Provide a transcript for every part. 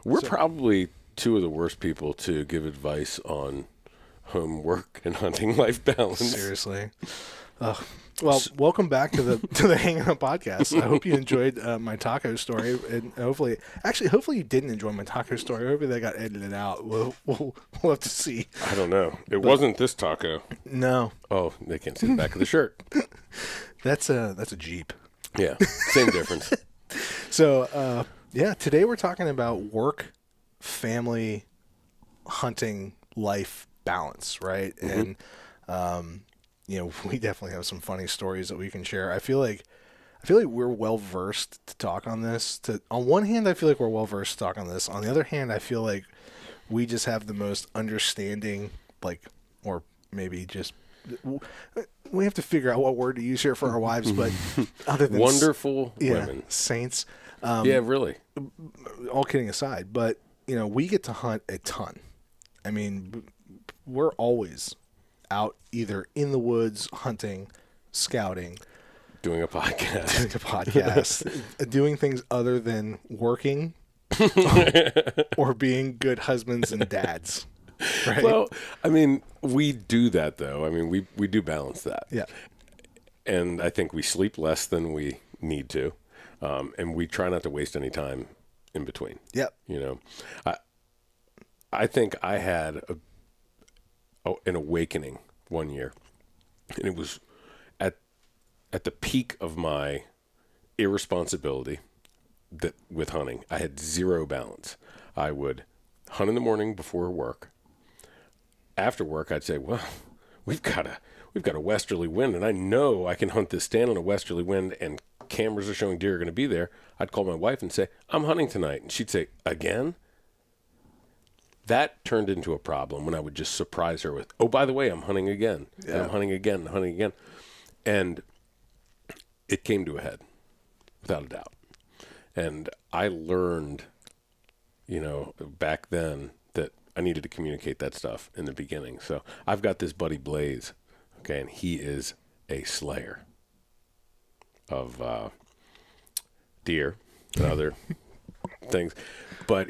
We're probably two of the worst people to give advice on homework and hunting life balance. Seriously. Well, welcome back to the Hanging Out podcast. I hope you enjoyed my taco story, and hopefully you didn't enjoy my taco story. Hopefully that got edited out. We'll have to see. I don't know. It wasn't this taco. No. Oh, they can't see the back of the shirt. That's a Jeep. Yeah, same difference. So, today we're talking about work, family, hunting, life balance, right? Mm-hmm. And we definitely have some funny stories that we can share. I feel like we're well versed to talk on this. On one hand, I feel like we're well versed to talk on this. On the other hand, I feel like we just have the most understanding, or maybe just we have to figure out what word to use here for our wives. But other than wonderful women, saints. Yeah, really. All kidding aside, but we get to hunt a ton. I mean, we're always out either in the woods, hunting, scouting, doing a podcast, doing things other than working or being good husbands and dads. Right? Well, I mean, we do that though. I mean, we do balance that. Yeah. And I think we sleep less than we need to. And we try not to waste any time in between. Yep. I think I had an awakening one year, and it was at the peak of my irresponsibility with hunting. I had zero balance. I would hunt in the morning before work. After work, I'd say, well, we've got a westerly wind, and I know I can hunt this stand on a westerly wind, and cameras are showing deer are going to be there. I'd call my wife and say, I'm hunting tonight. And she'd say, again? That turned into a problem when I would just surprise her with, oh, by the way, I'm hunting again. Yeah. And I'm hunting again, And it came to a head, without a doubt. And I learned, back then that I needed to communicate that stuff in the beginning. So I've got this buddy Blaze, okay, and he is a slayer of deer and other things. But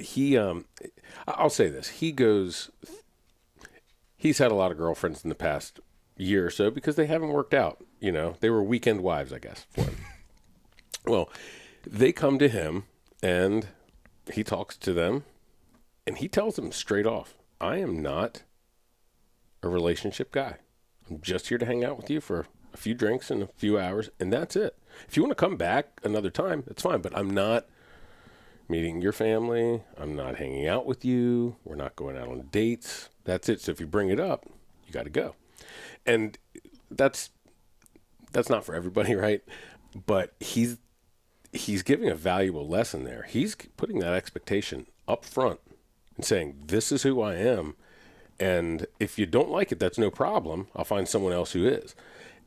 I'll say this, he's had a lot of girlfriends in the past year or so because they haven't worked out. They were weekend wives, I guess, for him. Well, they come to him and he talks to them and he tells them straight off, I am not a relationship guy. I'm just here to hang out with you for a few drinks and a few hours, and that's it. If you want to come back another time, it's fine, but I'm not meeting your family. I'm not hanging out with you. We're not going out on dates. That's it. So if you bring it up, you got to go. And that's not for everybody, right? But he's giving a valuable lesson there. He's putting that expectation up front and saying, this is who I am. And if you don't like it, that's no problem. I'll find someone else who is.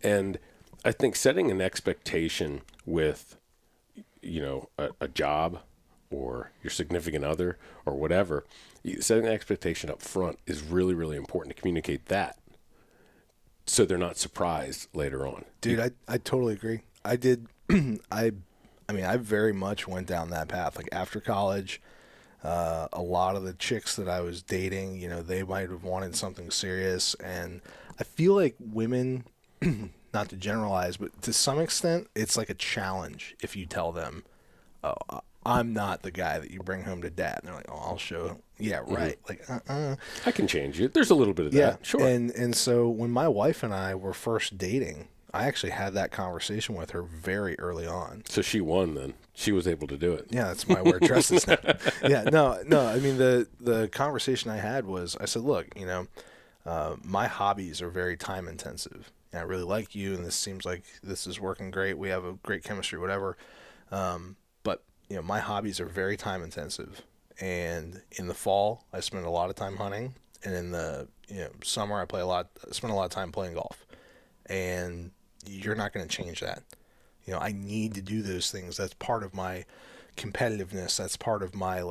And I think setting an expectation with, a job or your significant other or whatever, setting an expectation up front is really, really important to communicate that so they're not surprised later on. Dude, I totally agree. I did. I very much went down that path. Like after college, a lot of the chicks that I was dating, they might have wanted something serious. And I feel like women, not to generalize, but to some extent, it's like a challenge if you tell them, oh, I'm not the guy that you bring home to dad. And they're like, oh, I'll show. Yeah, right. Mm-hmm. I can change it. There's a little bit of that. Sure. And so when my wife and I were first dating, I actually had that conversation with her very early on. So she won then. She was able to do it. Yeah, that's my wear dresses now. Yeah, no. I mean, the conversation I had was, I said, look, my hobbies are very time intensive. And I really like you, and this seems like this is working great. We have a great chemistry, whatever. But my hobbies are very time intensive. And in the fall, I spend a lot of time hunting. And in the summer, I spend a lot of time playing golf. And you're not going to change that. I need to do those things. That's part of my competitiveness. That's part of my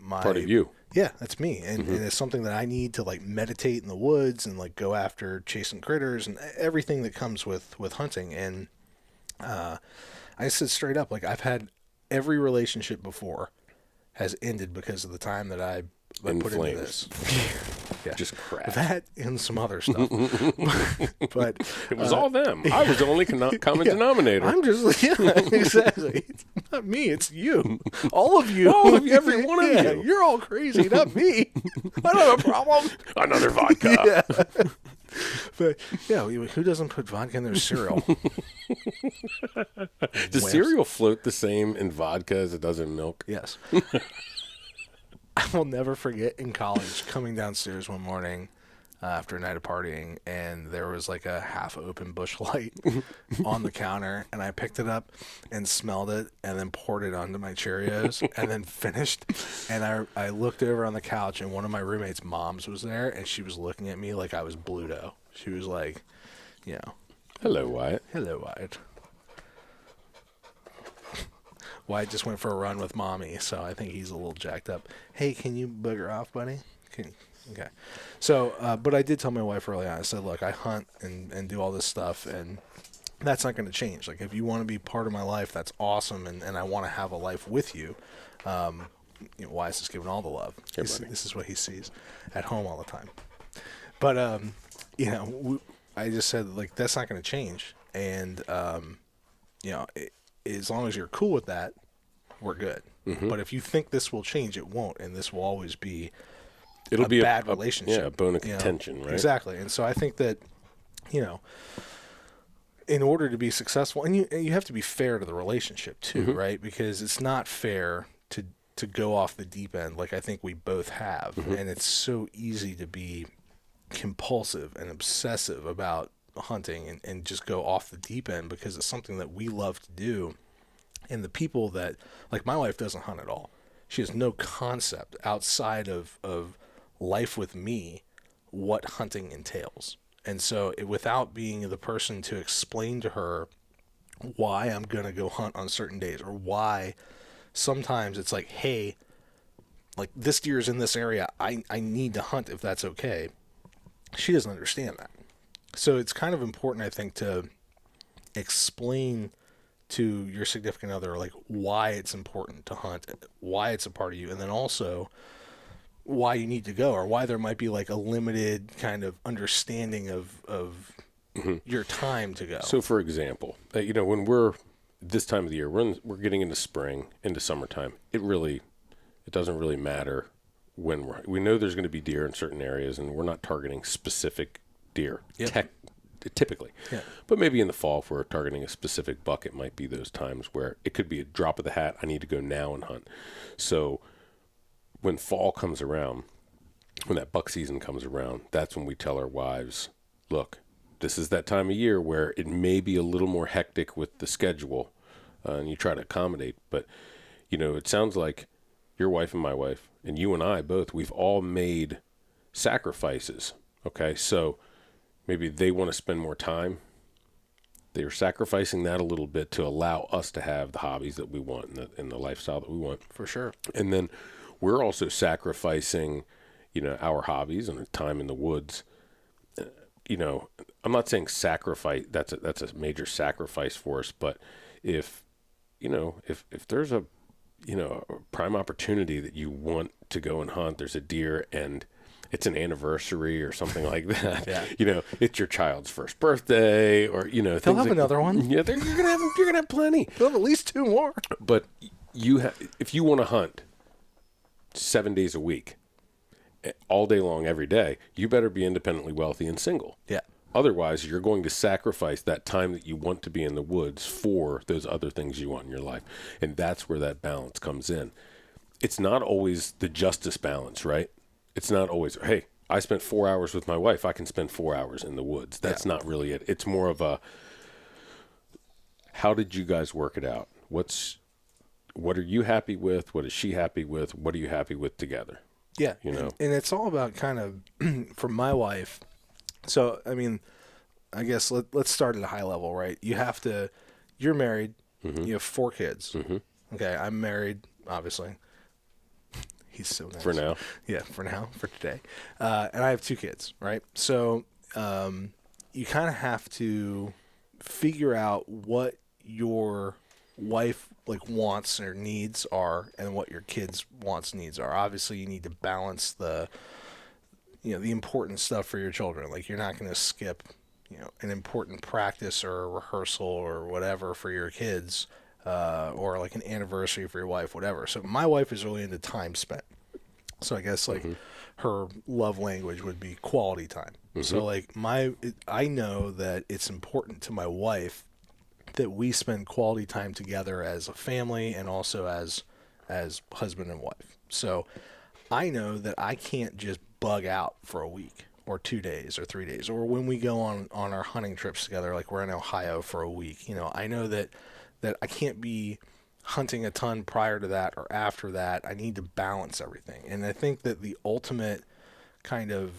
part of you. Yeah, that's me. And, and it's something that I need to meditate in the woods and go after chasing critters and everything that comes with hunting. And I said straight up, I've had every relationship before, has ended because of the time that I In put flames. into this. Yeah. Just crap. That and some other stuff. But It was all them. I was the only common denominator. I'm just, exactly. It's not me, it's you. All of you. All of you, every one of you. You're all crazy, not me. I don't have a problem. Another vodka. Yeah. But, yeah, who doesn't put vodka in their cereal? Does cereal float the same in vodka as it does in milk? Yes. I will never forget in college coming downstairs one morning after a night of partying, and there was like a half-open Busch Light on the counter, and I picked it up and smelled it and then poured it onto my Cheerios and then finished. And I looked over on the couch, and one of my roommates' moms was there, and she was looking at me like I was Bluto. She was like, you know. Hello, Wyatt. Hello, Wyatt. Wyatt just went for a run with mommy, so I think he's a little jacked up. Hey, can you booger off, buddy? Okay. So, but I did tell my wife early on, I said, look, I hunt and do all this stuff, and that's not going to change. Like, if you want to be part of my life, that's awesome, and I want to have a life with you. Wyatt's just giving all the love. Hey, this is what he sees at home all the time. But, I just said, like, that's not going to change. And, as long as you're cool with that, we're good. Mm-hmm. But if you think this will change, it won't, and this will always be a bad relationship. Yeah, a bone of contention, right? Exactly. And so I think that, in order to be successful, and you have to be fair to the relationship too, mm-hmm. right? Because it's not fair to go off the deep end like I think we both have. Mm-hmm. And it's so easy to be compulsive and obsessive about hunting and just go off the deep end because it's something that we love to do. And the people that, like, my wife doesn't hunt at all. She has no concept outside of life with me what hunting entails. And so without being the person to explain to her why I'm going to go hunt on certain days, or why sometimes it's like, hey, like, this deer's in this area, I need to hunt if that's okay. She doesn't understand that. So it's kind of important, I think, to explain to your significant other, like, why it's important to hunt, why it's a part of you, and then also why you need to go, or why there might be like a limited kind of understanding of mm-hmm. your time to go. So, for example, when we're this time of the year, we're getting into spring, into summertime. It doesn't really matter when we know there's going to be deer in certain areas, and we're not targeting specific deer. Yep. Typically. Yeah. But maybe in the fall, if we're targeting a specific buck, it might be those times where it could be a drop of the hat. I need to go now and hunt. So when fall comes around, when that buck season comes around, that's when we tell our wives, look, this is that time of year where it may be a little more hectic with the schedule, and you try to accommodate. But, it sounds like your wife and my wife, and you and I both, we've all made sacrifices. Okay, so maybe they want to spend more time. They're sacrificing that a little bit to allow us to have the hobbies that we want and the lifestyle that we want. For sure. And then we're also sacrificing, our hobbies and time in the woods. I'm not saying sacrifice. That's a major sacrifice for us. But if there's a prime opportunity that you want to go and hunt, there's a deer and it's an anniversary or something like that. Yeah. It's your child's first birthday, or they'll have another one. Yeah, you're gonna have plenty. They'll have at least 2 more. But if you want to hunt 7 days a week, all day long, every day, you better be independently wealthy and single. Yeah. Otherwise, you're going to sacrifice that time that you want to be in the woods for those other things you want in your life, and that's where that balance comes in. It's not always the justice balance, right? It's not always, hey, I spent 4 hours with my wife, I can spend 4 hours in the woods. That's not really it. It's more of a, how did you guys work it out? What are you happy with? What is she happy with? What are you happy with together? Yeah. And it's all about kind of, for my wife. So, I mean, I guess let's start at a high level, right? You're married, mm-hmm. you have 4 kids. Mm-hmm. Okay. I'm married, obviously. He's so nice. For now. Yeah, for now, for today. And I have 2 kids, right? So you kind of have to figure out what your wife like wants or needs are and what your kids wants needs are. Obviously, you need to balance the important stuff for your children. Like you're not going to skip, an important practice or a rehearsal or whatever for your kids, or like an anniversary for your wife, whatever. So my wife is really into time spent. So I guess like her love language would be quality time. So like I know that it's important to my wife that we spend quality time together as a family and also as husband and wife. So I know that I can't just bug out for a week or 2 days or 3 days, or when we go on our hunting trips together, like we're in Ohio for a week. I know that I can't be hunting a ton prior to that or after that. I need to balance everything. And I think that the ultimate kind of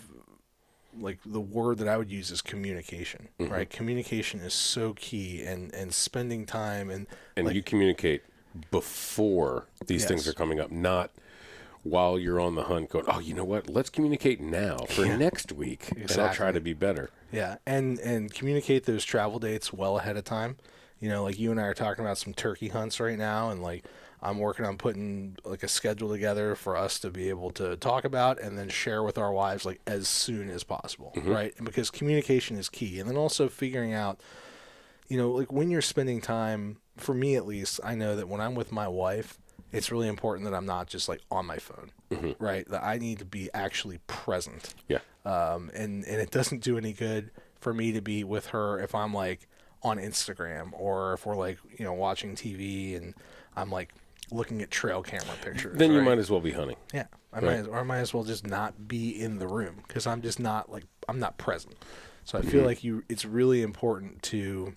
like the word that I would use is communication, right? Communication is so key, and spending time and like, you communicate before these things are coming up, not while you're on the hunt going, oh, you know what? Let's communicate now for next week. Exactly. And I'll try to be better. Yeah. And communicate those travel dates well ahead of time. Like you and I are talking about some turkey hunts right now, and like I'm working on putting like a schedule together for us to be able to talk about and then share with our wives like as soon as possible, right? And because communication is key. And then also figuring out, like when you're spending time, for me at least, I know that when I'm with my wife, it's really important that I'm not just like on my phone, right? That I need to be actually present. Yeah. And it doesn't do any good for me to be with her if I'm like on Instagram, or if we're like, watching TV and I'm like looking at trail camera pictures. Then you might as well be hunting. Yeah. I might as well just not be in the room, because I'm just not like, I'm not present. So I feel like it's really important to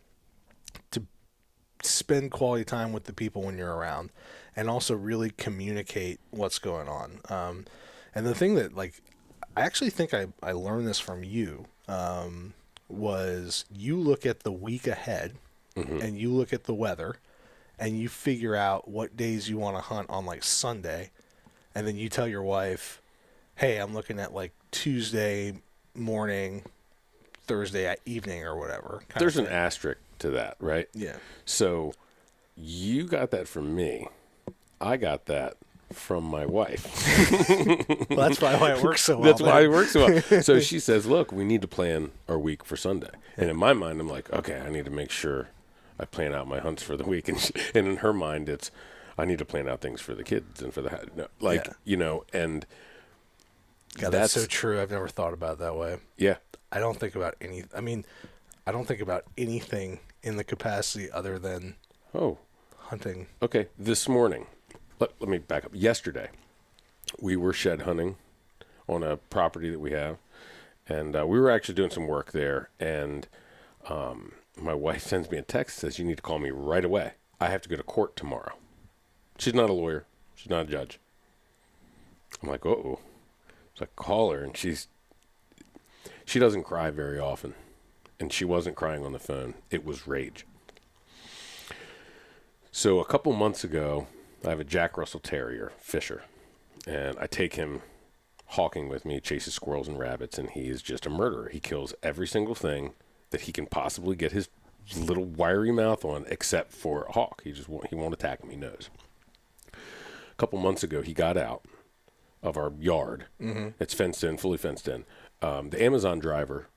spend quality time with the people when you're around, and also really communicate what's going on. And the thing that like, I actually think I learned this from you, was you look at the week ahead and you look at the weather and you figure out what days you want to hunt on like Sunday. And then you tell your wife, hey, I'm looking at like Tuesday morning, Thursday evening, or whatever. There's an asterisk to that, right? Yeah. So you got that from me. I got that from my wife. Well, that's probably why it works so well. That's why it works so well. So she says, look, we need to plan our week for Sunday. And in my mind, I'm like, okay, I need to make sure I plan out my hunts for the week. And in her mind, it's, I need to plan out things for the kids and for the, and God, that's so true. I've never thought about it that way. Yeah. I don't think about anything in the capacity other than hunting. Okay. This morning, let me back up. Yesterday, we were shed hunting on a property that we have, and we were actually doing some work there, and my wife sends me a text, says, you need to call me right away. I have to go to court tomorrow. She's not a lawyer. She's not a judge. I'm like, uh-oh. So I call her, and she doesn't cry very often, and she wasn't crying on the phone. It was rage. So a couple months ago, I have a Jack Russell Terrier, Fisher, and I take him hawking with me, chases squirrels and rabbits, and he is just a murderer. He kills every single thing that he can possibly get his little wiry mouth on, except for a hawk. He won't attack him. He knows. A couple months ago, he got out of our yard. It's fenced in, fully fenced in. The Amazon driver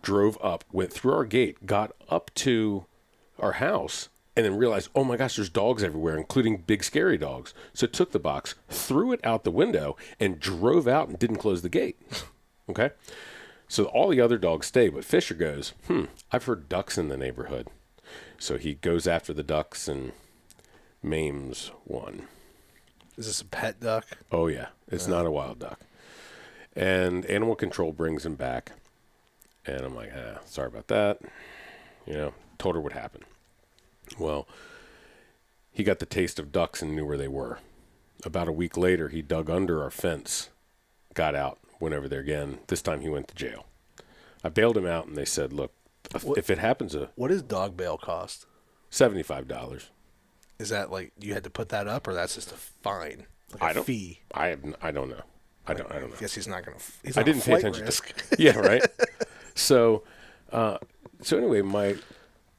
drove up, went through our gate, got up to our house, and then realized, oh my gosh, there's dogs everywhere, including big scary dogs. So took the box, threw it out the window, and drove out and didn't close the gate. Okay? So all the other dogs stay, but Fisher goes, I've heard ducks in the neighborhood. So he goes after the ducks and maims one. Is this a pet duck? Oh, yeah. It's not a wild duck. And animal control brings him back. And I'm like, sorry about that. Told her what happened. Well, he got the taste of ducks and knew where they were. About a week later, he dug under our fence, got out, went over there again. This time he went to jail. I bailed him out, and they said, look, if it happens... What does dog bail cost? $75. Is that like you had to put that up, or that's just a fine? Like a fee? I don't know. I don't know. I guess he's not going to... I didn't pay attention. Yeah, right? So anyway,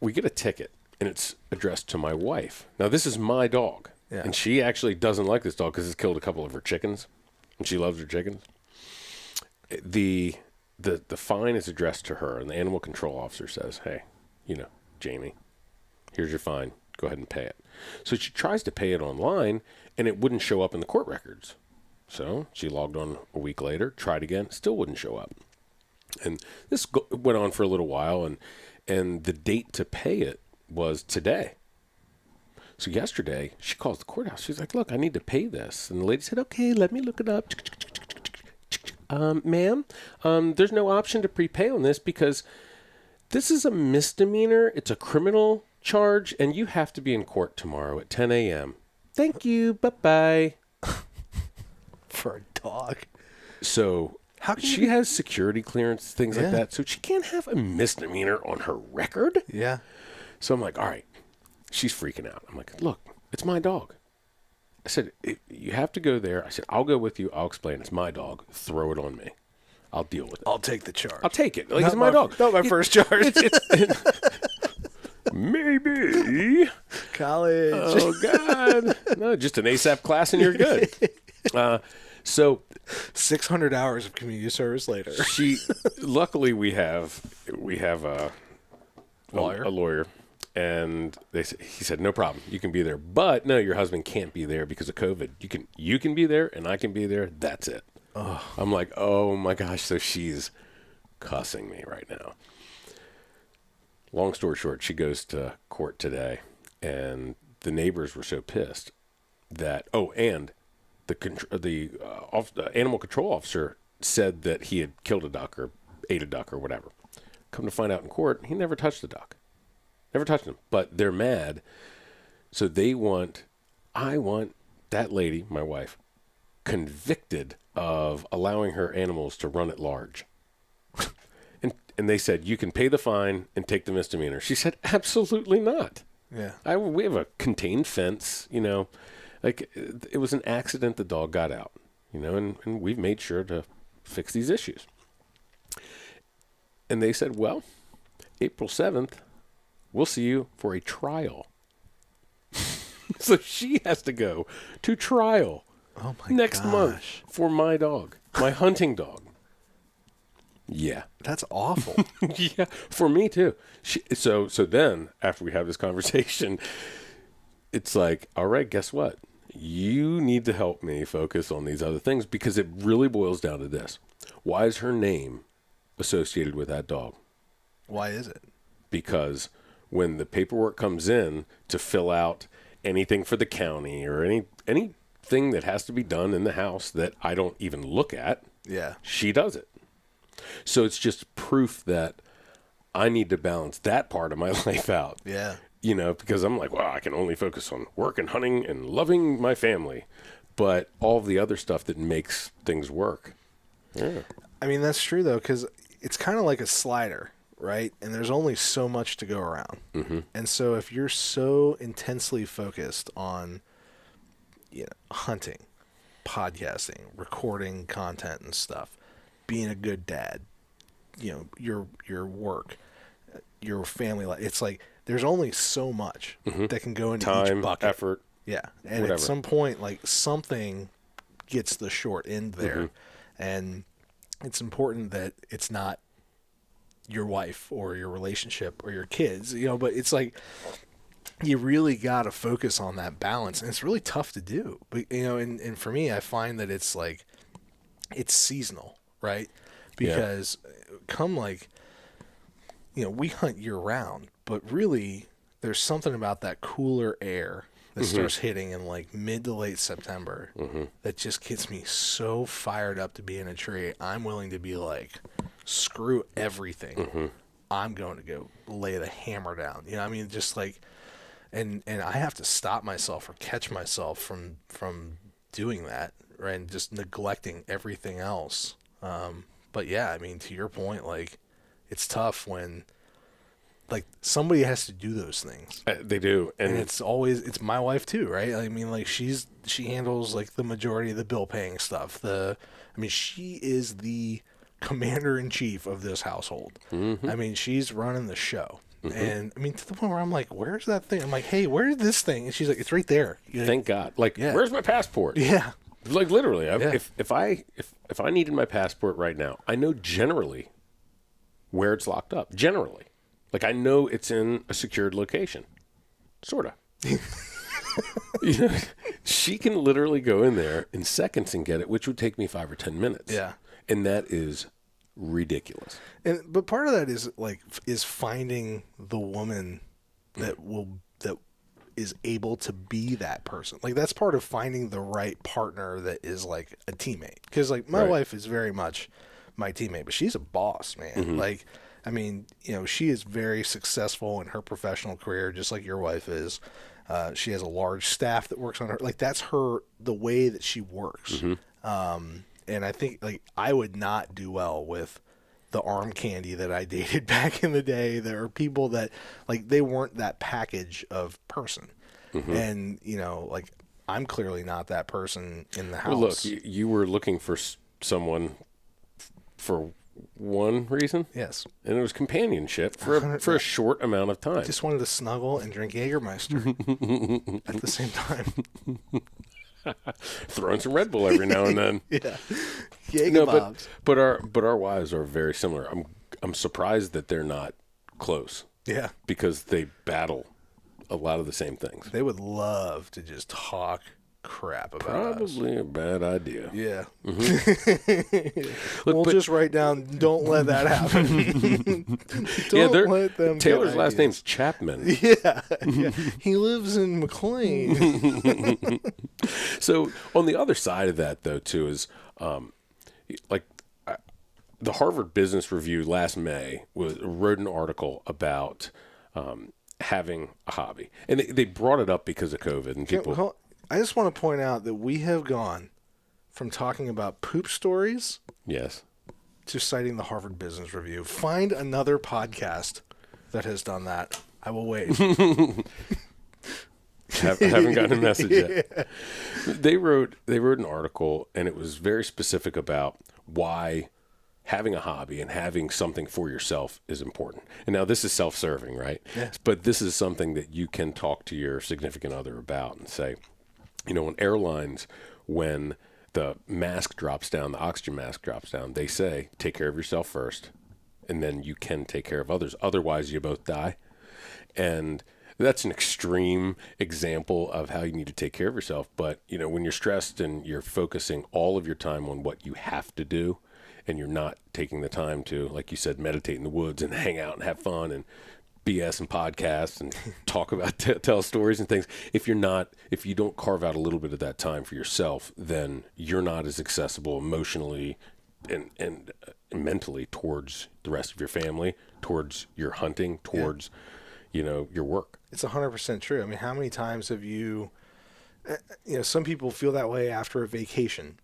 we get a ticket. and it's addressed to my wife. Now, this is my dog, and she actually doesn't like this dog because it's killed a couple of her chickens, and she loves her chickens. The fine is addressed to her, and the animal control officer says, hey, Jamie, here's your fine. Go ahead and pay it. So she tries to pay it online, and it wouldn't show up in the court records. So she logged on a week later, tried again, still wouldn't show up. And this went on for a little while, and the date to pay it was today. So yesterday, she calls the courthouse. She's like, look, I need to pay this. And the lady said, okay, let me look it up. Ma'am, there's no option to prepay on this because this is a misdemeanor. It's a criminal charge, and you have to be in court tomorrow at 10 a.m. Thank you. Bye-bye. For a dog. So she has security clearance, things like that, so she can't have a misdemeanor on her record. Yeah. So I'm like, all right. She's freaking out. I'm like, look, it's my dog. I said, you have to go there. I said, I'll go with you. I'll explain. It's my dog. Throw it on me. I'll deal with it. I'll take the charge. I'll take it. Like, it's my dog. Not my first charge. Maybe. College. Oh, God. No, just an ASAP class and you're good. So 600 hours of community service later. Luckily, we have a lawyer. And he said, no problem. You can be there. But no, your husband can't be there because of COVID. You can be there and I can be there. That's it. Oh. I'm like, oh my gosh. So she's cussing me right now. Long story short, she goes to court today and the neighbors were so pissed that, and the animal control officer said that he had killed a duck or ate a duck or whatever. Come to find out in court, he never touched the duck. Never touched them, but they're mad. So I want that lady, my wife, convicted of allowing her animals to run at large. and they said, you can pay the fine and take the misdemeanor. She said, absolutely not. Yeah. We have a contained fence, like it was an accident. The dog got out, and we've made sure to fix these issues. And they said, well, April 7th, we'll see you for a trial. So she has to go to trial next month for my dog, my hunting dog. Yeah. That's awful. Yeah, for me too. So then after we have this conversation, it's like, all right, guess what? You need to help me focus on these other things because it really boils down to this. Why is her name associated with that dog? Why is it? Because when the paperwork comes in to fill out anything for the county or anything that has to be done in the house that I don't even look at, she does it. So it's just proof that I need to balance that part of my life out. Yeah. Because I'm like, well, I can only focus on work and hunting and loving my family. But all the other stuff that makes things work. Yeah. I mean, that's true, though, because it's kind of like a slider. Right? And there's only so much to go around. Mm-hmm. And so if you're so intensely focused on hunting, podcasting, recording content and stuff, being a good dad, your work, your family life, it's like there's only so much that can go into time, each bucket. Effort. Yeah. And whatever. At some point, like something gets the short end there. Mm-hmm. And it's important that it's not your wife or your relationship or your kids, but it's like you really got to focus on that balance, and it's really tough to do. But and for me, I find that it's like it's seasonal, right? Because come like we hunt year round, but really there's something about that cooler air that starts hitting in like mid to late September that just gets me so fired up to be in a tree. I'm willing to be like, screw everything. I'm going to go lay the hammer down. Just like, and I have to stop myself or catch myself from doing that, right? And just neglecting everything else. But yeah, to your point, like it's tough when like somebody has to do those things. They do. And it's my wife too, right? Like she handles like the majority of the bill paying stuff. She is the commander in chief of this household. She's running the show. And I mean, to the point where I'm like, where's that thing? I'm like, hey, where's this thing? And she's like, it's right there. Thank God. Like, where's my passport? Yeah. Like literally, if I needed my passport right now, I know generally where it's locked up. Generally, like I know it's in a secured location, sort of. You know, she can literally go in there in seconds and get it, which would take me 5 or 10 minutes. Yeah, and that is ridiculous. But part of that is finding the woman that is able to be that person. Like that's part of finding the right partner that is like a teammate. Because like my wife is very much my teammate, but she's a boss, man. Like, I mean, you know, she is very successful in her professional career, just like your wife is. She has a large staff that works on her. Like that's the way that she works. And I think like I would not do well with the arm candy that I dated back in the day. There are people that like they weren't that package of person. And, you know, like I'm clearly not that person in the house. Well, look, you were looking for someone for one reason. Yes. And it was companionship for a short amount of time. I just wanted to snuggle and drink Jägermeister at the same time. Throwing some Red Bull every now and then. Yeah. No, but our wives are very similar. I'm surprised that they're not close. Yeah. Because they battle a lot of the same things. They would love to just talk crap about Probably a bad idea. Yeah. Look, just write down, don't let that happen. Don't let them Taylor's last name's Chapman. Yeah. He lives in McLean. So on the other side of that, though, too, is the Harvard Business Review last May wrote an article about having a hobby. And they brought it up because of COVID. And people... I just want to point out that we have gone from talking about poop stories to citing the Harvard Business Review. Find another podcast that has done that. I will wait. Haven't gotten a message yet. They wrote an article, and it was very specific about why having a hobby and having something for yourself is important. And now this is self-serving, right? Yes. But this is something that you can talk to your significant other about and say, you know, in airlines, when the mask drops down, the oxygen mask drops down, they say, take care of yourself first, and then you can take care of others. Otherwise, you both die. And that's an extreme example of how you need to take care of yourself. But, you know, when you're stressed and you're focusing all of your time on what you have to do, and you're not taking the time to, like you said, meditate in the woods and hang out and have fun and BS and podcasts and talk about tell stories and things. If you don't carve out a little bit of that time for yourself, then you're not as accessible emotionally and mentally towards the rest of your family, towards your hunting, towards your work. It's 100% true. I mean, how many times have you know, some people feel that way after a vacation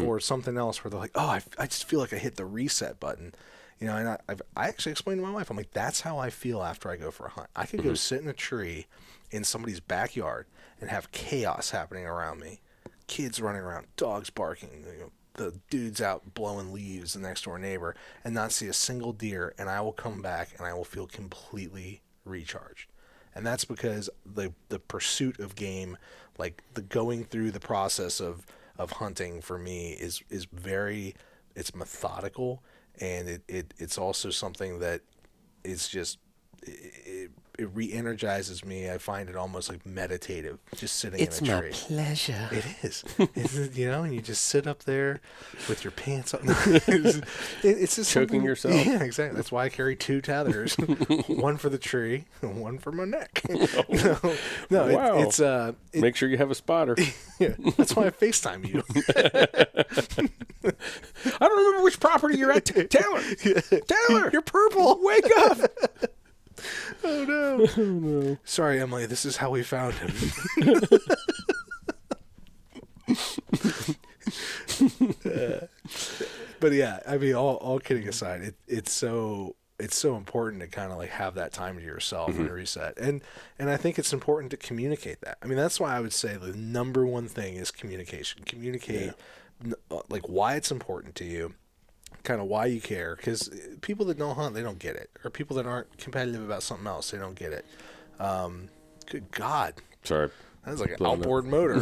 or something else where they're like, oh, I just feel like I hit the reset button. You know, and I actually explained to my wife, I'm like, that's how I feel after I go for a hunt. I could go sit in a tree in somebody's backyard and have chaos happening around me. Kids running around, dogs barking, you know, the dudes out blowing leaves, the next door neighbor, and not see a single deer. And I will come back and I will feel completely recharged. And that's because the pursuit of game, like the going through the process of hunting for me is very, it's methodical. And it's also something that is just, it re-energizes me. I find it almost like meditative, just sitting in a tree. It's my pleasure. It is. You know, and you just sit up there with your pants on. It's just choking yourself. Yeah, exactly. That's why I carry 2 tethers, one for the tree and one for my neck. No, wow. it's make sure you have a spotter. Yeah, that's why I FaceTime you. I don't remember which property you're at. Taylor, you're purple. Wake up. Oh no. Sorry, Emily, this is how we found him. But yeah, I mean, all kidding aside, it's so important to kind of like have that time to yourself and reset. And I think it's important to communicate that. I mean, that's why I would say the number one thing is communication. Communicate like why it's important to you kind of why you care, because people that don't hunt, they don't get it, or people that aren't competitive about something else, they don't get it. Good God. Sorry. That's like an outboard motor.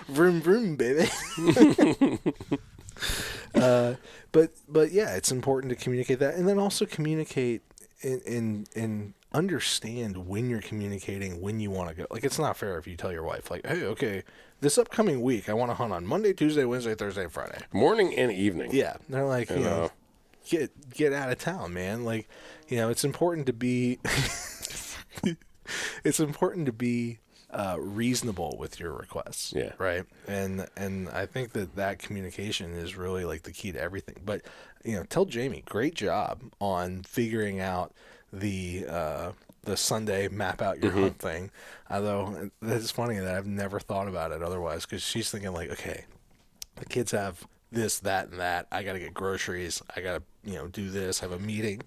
Vroom, vroom, baby. But yeah, it's important to communicate that, and then also communicate and understand when you're communicating, when you want to go. Like, it's not fair if you tell your wife, like, hey, okay, this upcoming week, I want to hunt on Monday, Tuesday, Wednesday, Thursday, and Friday. Morning and evening. Yeah. They're like, you know, get out of town, man. Like, you know, it's important to be, reasonable with your requests. Yeah. Right. And I think that communication is really like the key to everything. But, you know, tell Jamie, great job on figuring out the Sunday map out your hunt thing. Although it's funny that I've never thought about it otherwise, because she's thinking like, okay, the kids have this, that, and that. I got to get groceries. I got to, you know, do this, have a meeting.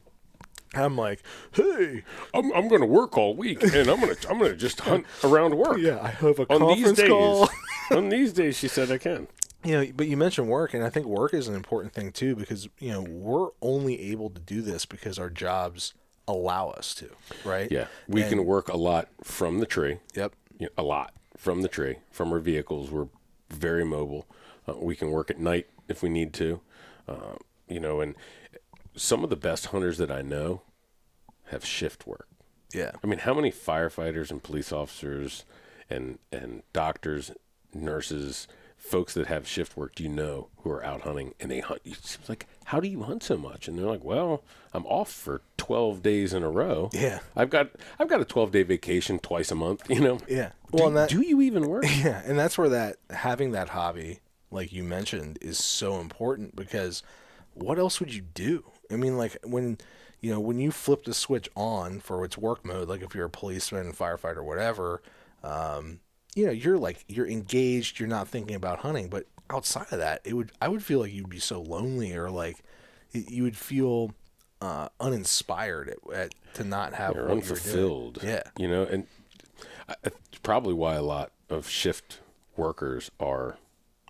I'm like, hey, I'm going to work all week, and I'm gonna just hunt around work. Yeah, I have a on conference these days, call. On these days, she said I can. You know, but you mentioned work, and I think work is an important thing too, because, you know, we're only able to do this because our jobs allow us to, right? Yeah, we can work a lot from the tree. Yep. You know, a lot from the tree, from our vehicles. We're very mobile. We can work at night if we need to. You know, and some of the best hunters that I know have shift work. Yeah. I mean, how many firefighters and police officers and doctors, nurses, folks that have shift work do you know who are out hunting and they hunt? It's like, how do you hunt so much? And they're like, well, I'm off for 12 days in a row. Yeah. I've got a 12-day vacation twice a month, you know? Yeah. Well, do you even work? Yeah. And that's where having that hobby, like you mentioned, is so important, because what else would you do? I mean, like, when you flip the switch on for its work mode, like if you're a policeman, firefighter, whatever, you know, you're engaged, you're not thinking about hunting. But outside of that, I would feel like you'd be so lonely, or like you would feel uninspired to not have You're what unfulfilled. You're doing. Yeah. You know, and it's probably why a lot of shift workers are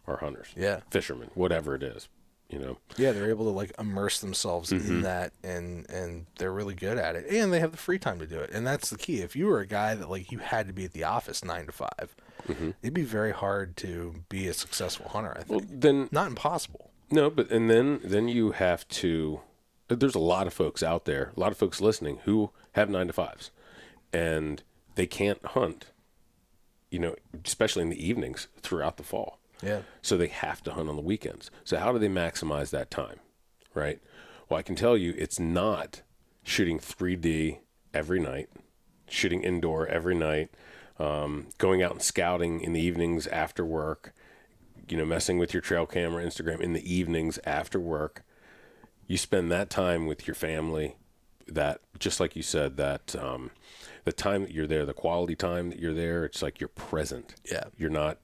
hunters. Yeah. Fishermen, whatever it is. You know. Yeah, they're able to like immerse themselves in that, and they're really good at it, and they have the free time to do it. And that's the key. If you were a guy that like you had to be at the office 9 to 5, it'd be very hard to be a successful hunter, I think. Well, then not impossible. No, but and then you have to. There's a lot of folks out there, a lot of folks listening who have 9 to 5s, and they can't hunt. You know, especially in the evenings throughout the fall. Yeah. So they have to hunt on the weekends. So how do they maximize that time, right? Well, I can tell you it's not shooting 3D every night, shooting indoor every night, going out and scouting in the evenings after work, you know, messing with your trail camera, Instagram in the evenings after work. You spend that time with your family, that, just like you said, that the time that you're there, the quality time that you're there, it's like you're present. Yeah. You're not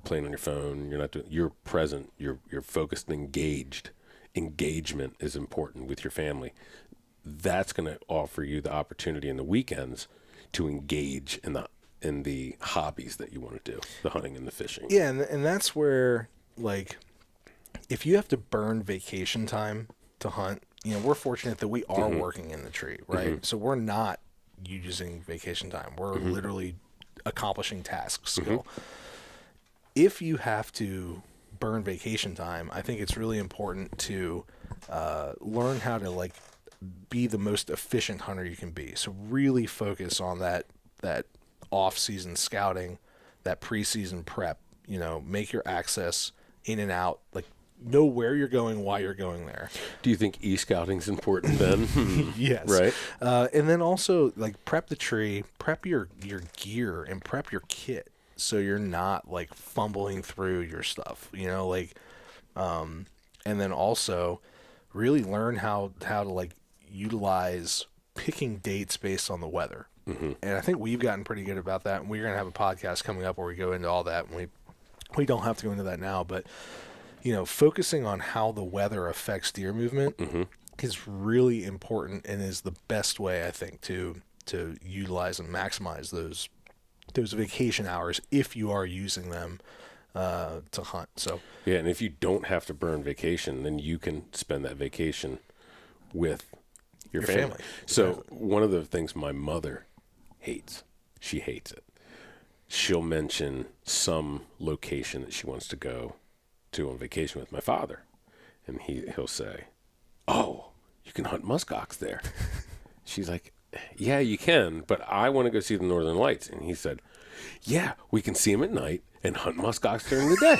playing on your phone. You're present. You're focused and engaged. Engagement is important with your family. That's going to offer you the opportunity in the weekends to engage in the hobbies that you want to do, the hunting and the fishing. Yeah, and that's where, like, if you have to burn vacation time to hunt, you know, we're fortunate that we are working in the tree, right? So we're not using vacation time. We're literally accomplishing tasks still. If you have to burn vacation time, I think it's really important to learn how to like be the most efficient hunter you can be. So really focus on that off-season scouting, that preseason prep. You know, make your access in and out, like know where you're going, why you're going there. Do you think e-scouting's important then? Yes. Right. And then also like prep the tree, prep your gear, and prep your kit. So you're not like fumbling through your stuff, you know, like, and then also really learn how to like utilize picking dates based on the weather. And I think we've gotten pretty good about that. And we're going to have a podcast coming up where we go into all that. And we don't have to go into that now, but you know, focusing on how the weather affects deer movement is really important, and is the best way, I think, to utilize and maximize those vacation hours if you are using them to hunt. So yeah, and if you don't have to burn vacation, then you can spend that vacation with your family. So one of the things my mother hates, she hates it. She'll mention some location that she wants to go to on vacation with my father. And he'll say, "Oh, you can hunt muskox there." She's like, "Yeah, you can, but I want to go see the Northern Lights." And he said, "Yeah, we can see them at night and hunt muskox during the day."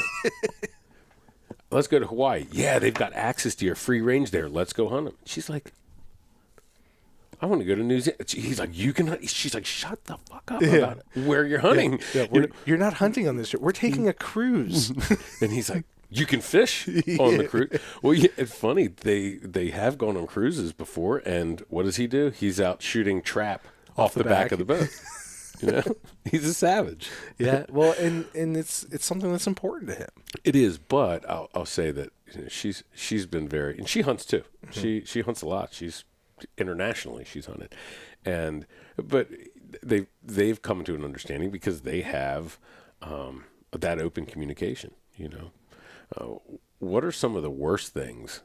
"Let's go to Hawaii." "Yeah, they've got access to your free range there. Let's go hunt them." She's like, "I want to go to New Zealand." He's like, "You can hunt." She's like, "Shut the fuck up about where you're hunting. You're not hunting on this trip. We're taking a cruise." And he's like, "You can fish on the cruise." Well, yeah, it's funny. They have gone on cruises before, and what does he do? He's out shooting trap off the back of the boat. He's a savage. Yeah, well, and it's something that's important to him. It is, but I'll say that she's been very, and she hunts too. Mm-hmm. She hunts a lot. She's internationally she's hunted, but they've come to an understanding because they have that open communication. What are some of the worst things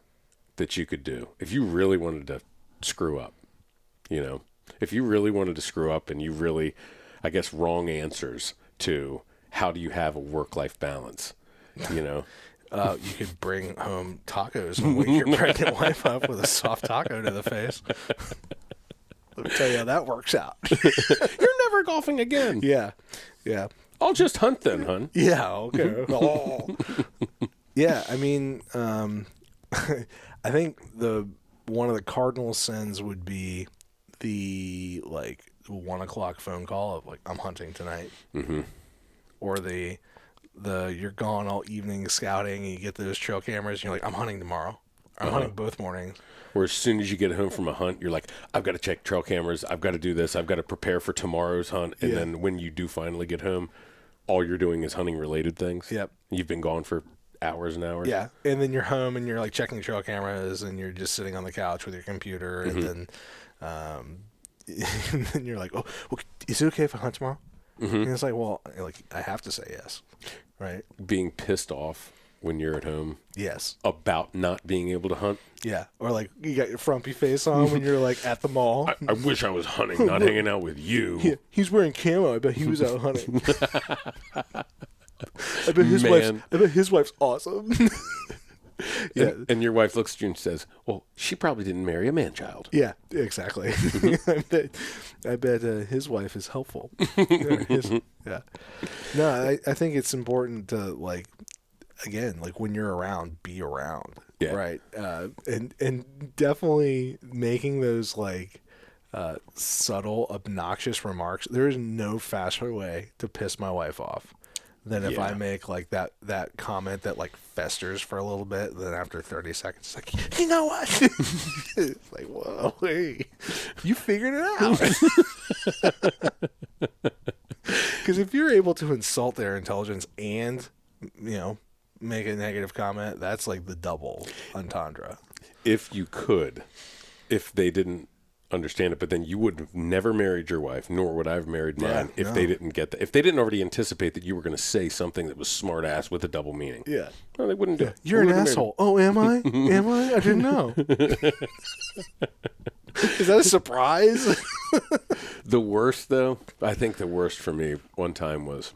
that you could do if you really wanted to screw up? If you really wanted to screw up and you really, I guess, wrong answers to how do you have a work-life balance, You could bring home tacos and wake your pregnant wife up with a soft taco to the face. Let me tell you how that works out. You're never golfing again. Yeah. I'll just hunt then, hun. Yeah, okay. Yeah, I mean, I think one of the cardinal sins would be the 1 o'clock phone call of I'm hunting tonight, or the you're gone all evening scouting and you get those trail cameras and you're like, I'm hunting tomorrow. I'm hunting both mornings. Or as soon as you get home from a hunt, you're like, I've got to check trail cameras. I've got to do this. I've got to prepare for tomorrow's hunt. And then when you do finally get home, all you're doing is hunting related things. Yep. You've been gone for hours and hours. Yeah. And then you're home and you're checking trail cameras and you're just sitting on the couch with your computer. And then, and then you're like, oh, well, is it okay if I hunt tomorrow? And it's like, well, I have to say yes. Right. Being pissed off when you're at home. Yes. About not being able to hunt. Yeah. Or you got your frumpy face on when you're at the mall. I wish I was hunting, not hanging out with you. Yeah, he's wearing camo. I bet he was out hunting. I bet his wife's awesome. Yeah. And your wife looks at you and says, well, she probably didn't marry a man-child. Yeah, exactly. I bet his wife is helpful. Yeah. No, I think it's important to, again, when you're around, be around. Yeah. Right. And definitely making those, subtle, obnoxious remarks. There is no faster way to piss my wife off than if I make that comment that festers for a little bit, then after 30 seconds it's you know what? It's whoa, hey, you figured it out. Because if you're able to insult their intelligence and make a negative comment, that's the double entendre. If they didn't understand it, but then you would have never married your wife, nor would I have married mine if they didn't get that. If they didn't already anticipate that you were going to say something that was smart ass with a double meaning. Yeah. No, they wouldn't do it. You're an asshole. Oh, am I? Am I? I didn't know. Is that a surprise? The worst, though, I think the worst for me one time was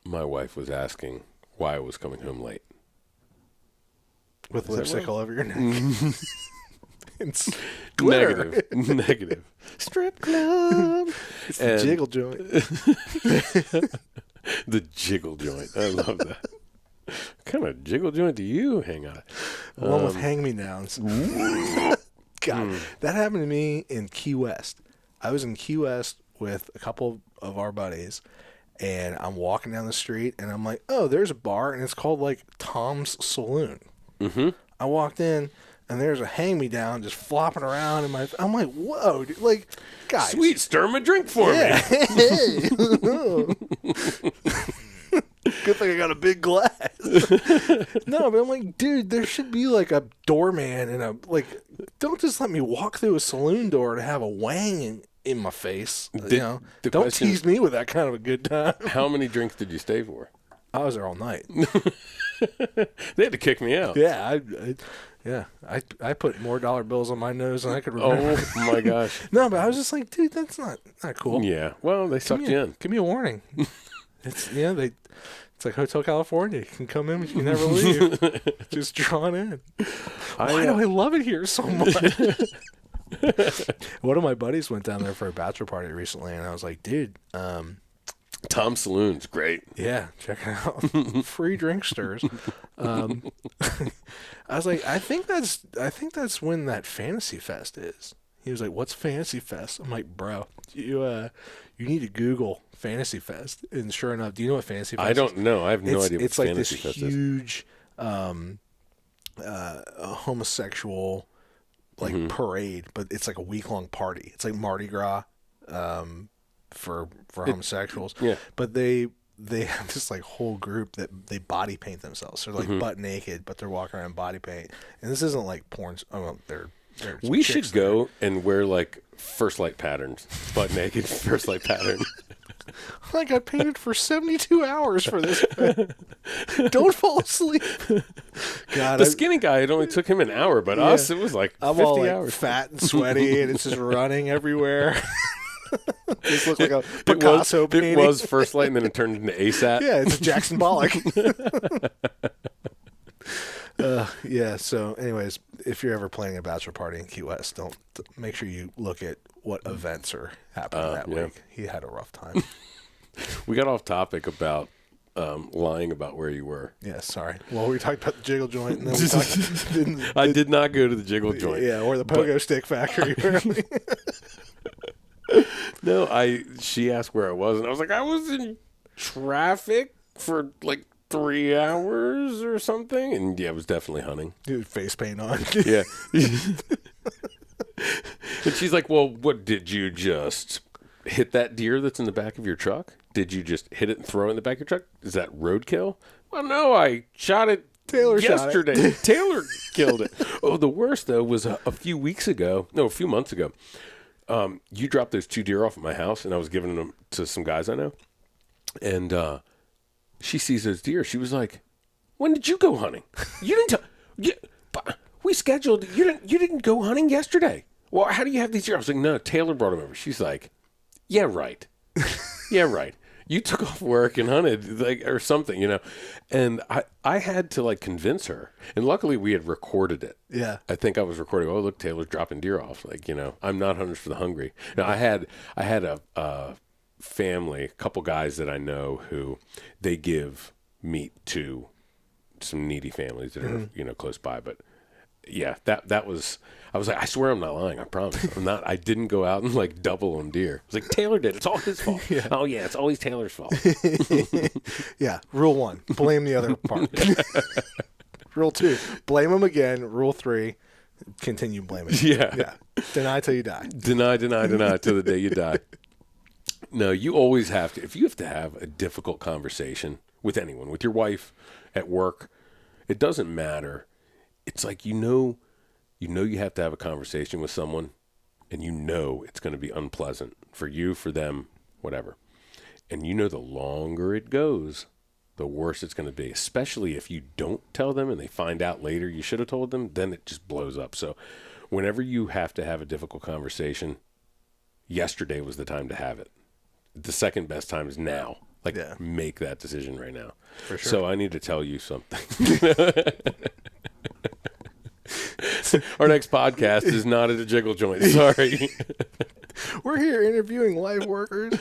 my wife was asking why I was coming home late. With lipstick all over your neck. It's glitter. Negative. Strip club. It's the jiggle joint. The jiggle joint. I love that. What kind of jiggle joint do you hang on? One with hang-me-downs. God, that happened to me in Key West. I was in Key West with a couple of our buddies, and I'm walking down the street, and I'm like, oh, there's a bar, and it's called, Tom's Saloon. Mm-hmm. I walked in, and there's a hand-me-down just flopping around in my... I'm like, whoa, dude, guys. Sweet, stir him a drink for me. Hey. Good thing I got a big glass. No, but I'm like, dude, there should be a doorman and a... don't just let me walk through a saloon door to have a wang in my face. Don't tease me with that kind of a good time. How many drinks did you stay for? I was there all night. They had to kick me out. Yeah, I put more dollar bills on my nose than I could remember. Oh my gosh. No, but I was just like, dude, that's not cool. Yeah. Well, they sucked you in. Give me a warning. It's like Hotel California. You can come in, but you can never leave. Just drawn in. Why do I love it here so much? One of my buddies went down there for a bachelor party recently, and I was like, dude, Tom's Saloon's great. yeah, check it out. Free drink stirs. I was like, I think that's when that Fantasy Fest is. He was like, "What's Fantasy Fest?" I'm like, "Bro, you need to Google Fantasy Fest." And sure enough, do you know what Fantasy Fest is? I don't know. I have no idea what it's like Fantasy this Fest is. huge homosexual parade, but it's like a week-long party. It's like Mardi Gras for homosexuals. Yeah. But they have this like whole group that they body paint themselves. They're like butt naked, but they're walking around body paint. And this isn't like porn. Oh, well, they're We should go and wear like First Light patterns, butt naked First Light pattern. I got painted for 72 hours for this. Don't fall asleep. God, The skinny guy, it only took him an hour, but us, it was like 50 I'm all like hours. fat and sweaty, and it's just running everywhere. This looks like a Picasso painting. It was First Light, and then it turned into ASAP. Yeah, it's Jackson Pollock. Yeah. So, anyways, if you're ever planning a bachelor party in Key West, don't make sure you look at what events are happening that week. He had a rough time. We got off topic about lying about where you were. Yeah, sorry. Well, we talked about the jiggle joint, and then we talked. I did not go to the jiggle joint. Yeah, or the pogo stick factory. Apparently. No, she asked where I was, and I was like, I was in traffic for like 3 hours or something, and yeah, it was definitely hunting. Dude, face paint on. Yeah. And she's like, well, what, did you just hit that deer that's in the back of your truck? Did you just hit it and throw it in the back of your truck? Is that roadkill? Well, no, I shot it yesterday. Shot it. Taylor killed it. Oh, the worst, though, was a few months ago. You dropped those 2 deer off at my house, and I was giving them to some guys I know. And she sees those deer. She was like, when did you go hunting? You didn't we scheduled. You didn't go hunting yesterday. Well, how do you have these deer? I was like, no, Taylor brought them over. She's like, yeah, right. Yeah, right. You took off work and hunted, like, or something, you know. And I had to like convince her. And luckily we had recorded it. Yeah. I think I was recording, oh, look, Taylor's dropping deer off. Like, you know, I'm not hunters for the hungry. Now, I had a family, a couple guys that I know who they give meat to some needy families that are, you know, close by. But yeah, that was, I was like, I swear I'm not lying. I promise. I didn't go out and like double on deer. I was like, Taylor did. It's all his fault. Yeah. Oh yeah, it's always Taylor's fault. Yeah. Rule 1, blame the other part. Rule 2, blame him again. Rule 3, continue blaming. Yeah. Yeah. Deny till you die. Deny till the day you die. No, you always have to. If you have to have a difficult conversation with anyone, with your wife, at work, it doesn't matter. It's like, you know you have to have a conversation with someone, and you know it's going to be unpleasant for you, for them, whatever. And you know the longer it goes, the worse it's going to be, especially if you don't tell them and they find out later you should have told them, then it just blows up. So whenever you have to have a difficult conversation, yesterday was the time to have it. The second best time is now. Like, make that decision right now. For sure. So I need to tell you something. Our next podcast is not at a jiggle joint. Sorry. We're here interviewing live workers.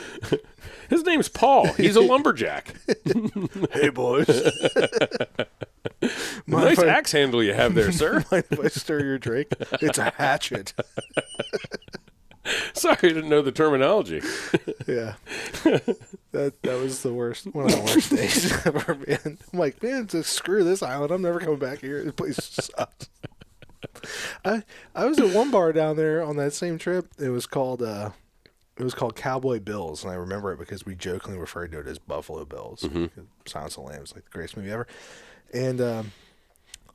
His name's Paul. He's a lumberjack. Hey, boys. Nice axe handle you have there, sir. Mind if I stir your drink? It's a hatchet. Sorry, I didn't know the terminology. Yeah. That was the worst, one of the worst days ever, man. I'm like, man, just screw this island. I'm never coming back here. This place sucks. I was at one bar down there on that same trip. It was called Cowboy Bills, and I remember it because we jokingly referred to it as Buffalo Bills. Mm-hmm. Silence of the Lambs, like the greatest movie ever. And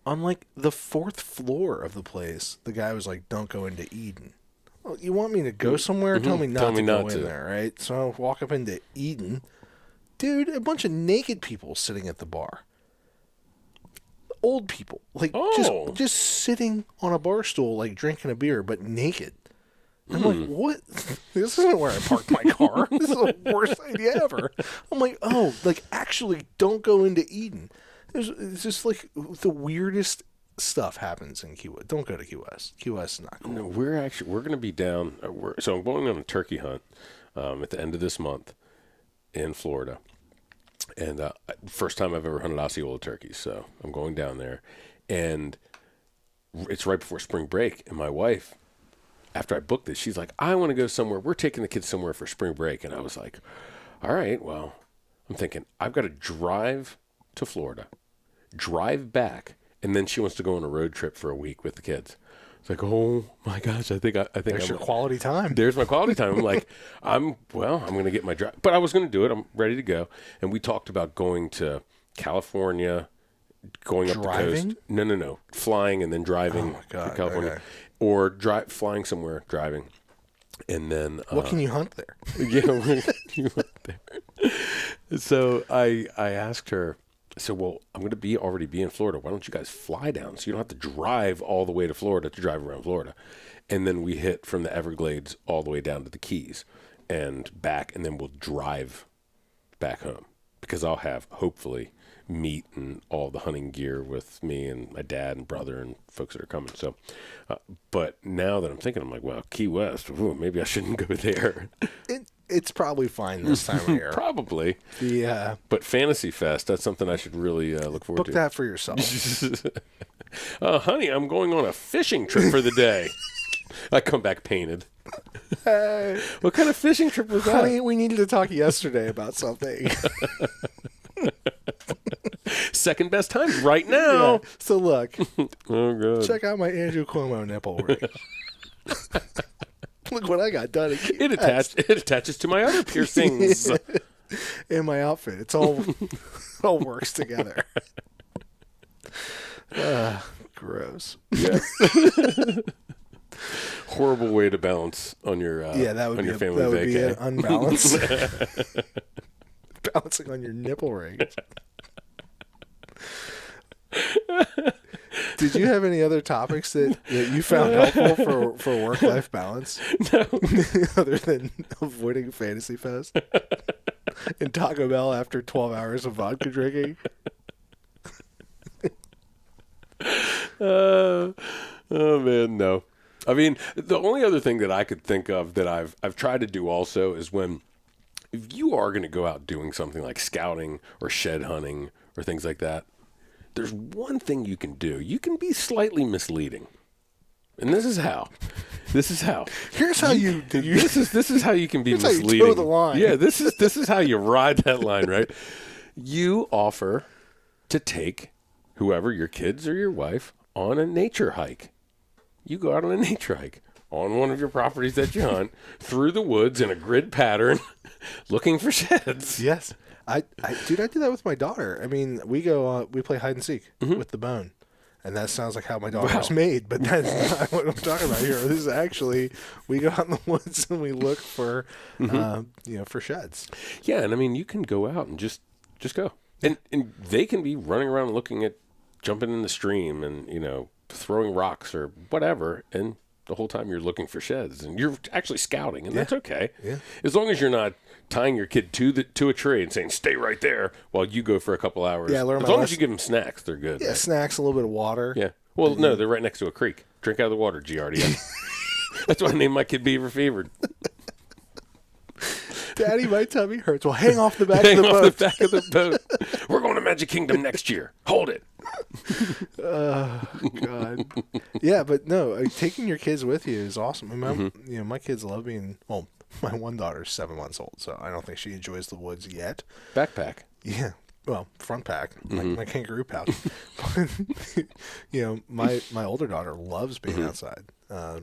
on like the 4th floor of the place, the guy was like, "Don't go into Eden." Well, you want me to go somewhere? Mm-hmm. Tell me not to go in there, right? So I walk up into Eden, Dude, a bunch of naked people sitting at the bar. Old people, like just sitting on a bar stool, like drinking a beer, but naked. I'm like, what? This isn't where I parked my car. This is the worst idea ever. I'm like, oh, like actually, don't go into Eden. It's just like the weirdest stuff happens in Key West. Don't go to Key West. Key West is not cool. No, we're going to be down. So I'm going on a turkey hunt at the end of this month in Florida. And first time I've ever hunted Osceola turkeys, so I'm going down there. And it's right before spring break, and my wife, after I booked this, she's like, I want to go somewhere. We're taking the kids somewhere for spring break. And I was like, all right, well, I'm thinking, I've got to drive to Florida, drive back, and then she wants to go on a road trip for a week with the kids. It's like, oh my gosh, I think there's your quality time. There's my quality time. I'm like, I'm going to get my drive. But I was going to do it. I'm ready to go. And we talked about going to California, going up the coast. No. Flying and then driving to California. Okay. Or flying somewhere, driving. And then... what can you hunt there? You hunt there. So I asked her, I said, well, I'm going to already be in Florida. Why don't you guys fly down so you don't have to drive all the way to Florida to drive around Florida? And then we hit from the Everglades all the way down to the Keys and back, and then we'll drive back home because I'll have, hopefully, meat and all the hunting gear with me and my dad and brother and folks that are coming. So, but now that I'm thinking, I'm like, well, Key West, maybe I shouldn't go there. It's probably fine this time of year. Probably. But Fantasy Fest, that's something I should really look forward to. Book that for yourself. Honey, I'm going on a fishing trip for the day. I come back painted. Hey. What kind of fishing trip was that? Honey, we needed to talk yesterday about something. Second best time right now. Yeah. So look. Oh, God. Check out my Andrew Cuomo nipple ring. Look what I got done. It attaches to my other piercings. In my outfit. It's all works together. Gross. Yeah. Horrible way to balance on your your family would be vacation. Unbalanced. Balancing on your nipple rings. Did you have any other topics that you found helpful for work-life balance? No. Other than avoiding Fantasy Fest and Taco Bell after 12 hours of vodka drinking? Oh man, no. I mean, the only other thing that I could think of that I've tried to do also is if you are going to go out doing something like scouting or shed hunting or things like that, there's one thing you can do. You can be slightly misleading. And this is how. Here's how you this is how you can be misleading. How you toe the line. Yeah, this is how you ride that line, right? You offer to take whoever, your kids or your wife, on a nature hike. You go out on a nature hike on one of your properties that you hunt through the woods in a grid pattern looking for sheds. Yes. I do that with my daughter. I mean, we play hide and seek with the bone. And that sounds like how my daughter was made, but that's not what I'm talking about here. This is actually, we go out in the woods and we look for, for sheds. Yeah. And I mean, you can go out and just go. And they can be running around looking at jumping in the stream and, throwing rocks or whatever. And the whole time you're looking for sheds and you're actually scouting, and that's okay. Yeah. As long as you're not tying your kid to a tree and saying, stay right there while you go for a couple hours. Yeah, as long as you give them snacks, they're good. Yeah, right? Snacks, a little bit of water. Yeah. Well, no, they're right next to a creek. Drink out of the water, Giardia. That's why I named my kid Beaver Fevered. Daddy, my tummy hurts. Well, hang off the back of the boat. Hang off the back of the boat. We're going to Magic Kingdom next year. Hold it. Oh, God. Yeah, but no, taking your kids with you is awesome. My kids love being, well, my one daughter's 7 months old, so I don't think she enjoys the woods yet. Backpack. Yeah. Well, front pack, like my kangaroo pouch. But, my older daughter loves being outside. I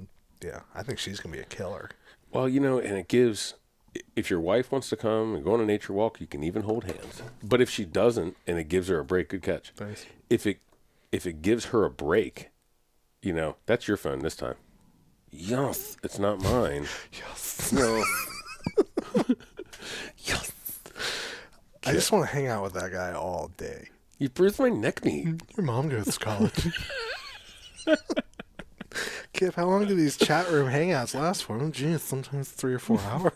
think she's going to be a killer. Well, and it gives, if your wife wants to come and go on a nature walk, you can even hold hands. But if she doesn't and it gives her a break, good catch. Thanks. If it gives her a break, that's your phone this time. Yes, it's not mine. Yes. No. Yes. I just want to hang out with that guy all day. You bruised my neck knee. Your mom goes to college. Kip, how long do these chat room hangouts last for? Oh, geez, sometimes 3 or 4 hours.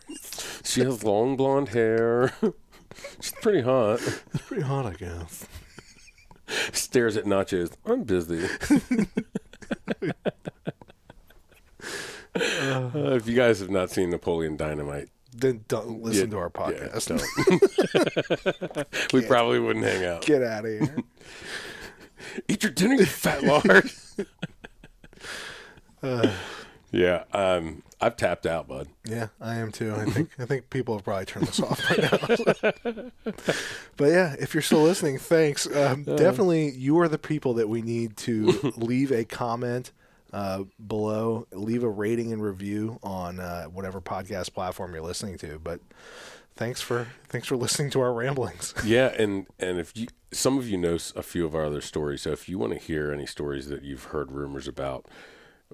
She has long blonde hair. She's pretty hot. It's pretty hot, I guess. Stares at nachos. I'm busy. If you guys have not seen Napoleon Dynamite, then don't listen to our podcast. Yeah, don't. We probably wouldn't hang out. Get out of here. Eat your dinner, you fat lard. Yeah, I've tapped out, bud. Yeah, I am too. I think people have probably turned this off by now. But yeah, if you're still listening, thanks. Definitely, you are the people that we need to leave a comment below, leave a rating and review on whatever podcast platform you're listening to. But thanks for listening to our ramblings. Yeah, and if some of you know a few of our other stories, so if you want to hear any stories that you've heard rumors about,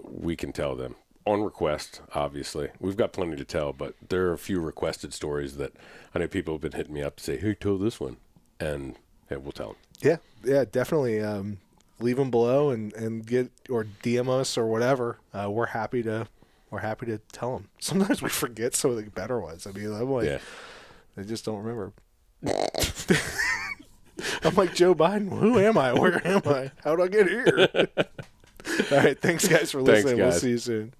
we can tell them on request. Obviously, we've got plenty to tell, but there are a few requested stories that I know people have been hitting me up to say, "Hey, tell this one," and hey, we'll tell them. Yeah, definitely. Leave them below and get or DM us or whatever. We're happy to tell them. Sometimes we forget some of the better ones. I mean, I'm like, I just don't remember. I'm like Joe Biden. Who am I? Where am I? How'd I get here? All right. Thanks, guys, for listening. We'll see you soon.